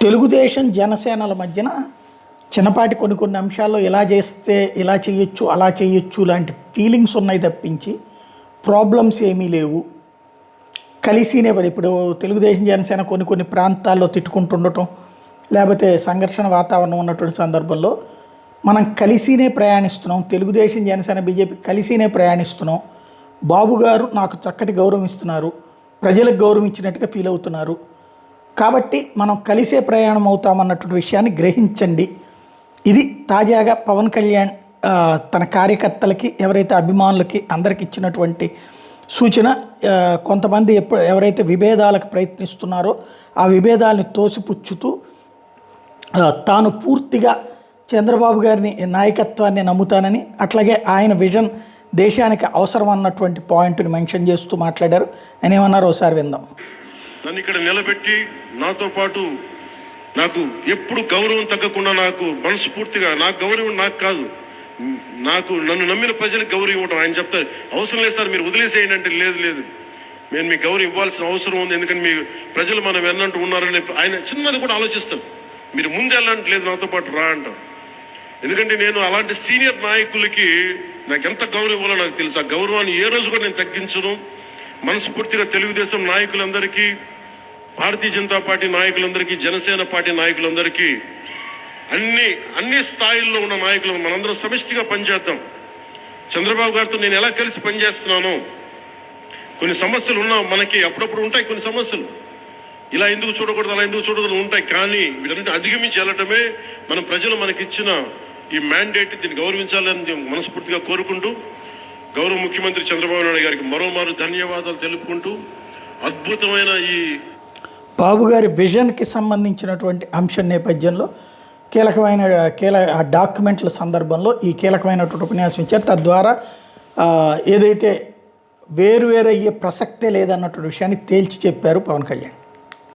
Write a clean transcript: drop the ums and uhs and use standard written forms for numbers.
తెలుగుదేశం జనసేనల మధ్యన చిన్నపాటి కొన్ని అంశాల్లో ఇలా చేస్తే ఇలా చేయొచ్చు అలా చేయొచ్చు లాంటి ఫీలింగ్స్ ఉన్నాయి తప్పించి ప్రాబ్లమ్స్ ఏమీ లేవు. కలిసినే పడి ఇప్పుడు తెలుగుదేశం జనసేన కొన్ని ప్రాంతాల్లో తిట్టుకుంటుండటం లేకపోతే సంఘర్షణ వాతావరణం ఉన్నటువంటి సందర్భంలో మనం కలిసినే ప్రయాణిస్తున్నాం. తెలుగుదేశం జనసేన బీజేపీ కలిసినే ప్రయాణిస్తున్నాం. బాబు గారు నాకు చక్కటి గౌరవం ఇస్తున్నారు, ప్రజలకు గౌరవం ఇచ్చినట్టుగా ఫీల్ అవుతున్నారు, కాబట్టి మనం కలిసే ప్రయాణం అవుతామన్నటువంటి విషయాన్ని గ్రహించండి. ఇది తాజాగా పవన్ కళ్యాణ్ తన కార్యకర్తలకి ఎవరైతే అభిమానులకి అందరికి ఇచ్చినటువంటి సూచన. కొంతమంది ఎవరైతే విభేదాలకు ప్రయత్నిస్తున్నారో ఆ విభేదాలని తోసిపుచ్చుతూ తాను పూర్తిగా చంద్రబాబు గారిని నాయకత్వాన్ని నమ్ముతానని, అట్లాగే ఆయన విజన్ దేశానికి అవసరం అన్నటువంటి పాయింట్ని మెన్షన్ చేస్తూ మాట్లాడారు. ఆయన ఏమన్నారో ఒకసారి విందాం. నన్ను ఇక్కడ నిలబెట్టి నాతో పాటు నాకు ఎప్పుడు గౌరవం తగ్గకుండా నాకు మనస్ఫూర్తిగా నాకు గౌరవం నాకు కాదు, నన్ను నమ్మిన ప్రజలకు గౌరవం ఇవ్వడం. ఆయన చెప్తారు అవసరం లేదు సార్ మీరు వదిలేసేయండి అంటే, లేదు నేను మీకు గౌరవం ఇవ్వాల్సిన అవసరం ఉంది, ఎందుకంటే మీ ప్రజలు మనం వెన్నంటూ ఉన్నారని ఆయన చిన్నది కూడా ఆలోచిస్తాను. మీరు ముందు వెళ్ళంటే లేదు నాతో పాటు రా అంటాం. ఎందుకంటే నేను అలాంటి సీనియర్ నాయకులకి నాకు ఎంత గౌరవం ఇవ్వాలో నాకు తెలుసు. ఆ గౌరవాన్ని ఏ రోజు కూడా నేను తగ్గించను. మనస్ఫూర్తిగా తెలుగుదేశం నాయకులందరికీ, భారతీయ జనతా పార్టీ నాయకులందరికీ, జనసేన పార్టీ నాయకులందరికీ, అన్ని స్థాయిల్లో ఉన్న నాయకులు మనందరం సమిష్టిగా పనిచేద్దాం. చంద్రబాబు గారితో నేను ఎలా కలిసి పనిచేస్తున్నానో, కొన్ని సమస్యలు ఉన్నా మనకి అప్పుడప్పుడు ఉంటాయి, కొన్ని సమస్యలు ఇలా ఎందుకు చూడకూడదు అలా ఎందుకు చూడకూడదు ఉంటాయి, కానీ వీటన్నిటి అధిగమించి వెళ్ళటమే మన ప్రజలు మనకిచ్చిన ఈ మ్యాండేట్. దీన్ని గౌరవించాలని మనస్ఫూర్తిగా కోరుకుంటూ, గౌరవ ముఖ్యమంత్రి చంద్రబాబు నాయుడు గారికి మరోమారు ధన్యవాదాలు తెలుపుకుంటూ, అద్భుతమైన ఈ బాబు గారి విజన్కి సంబంధించినటువంటి అంశం నేపథ్యంలో డాక్యుమెంట్ల సందర్భంలో ఈ కీలకమైనటువంటి ఉపన్యాసం ఇచ్చారు. తద్వారా ఏదైతే వేరు అయ్యే ప్రసక్తే లేదన్నటువంటి విషయాన్ని తేల్చి చెప్పారు పవన్ కళ్యాణ్.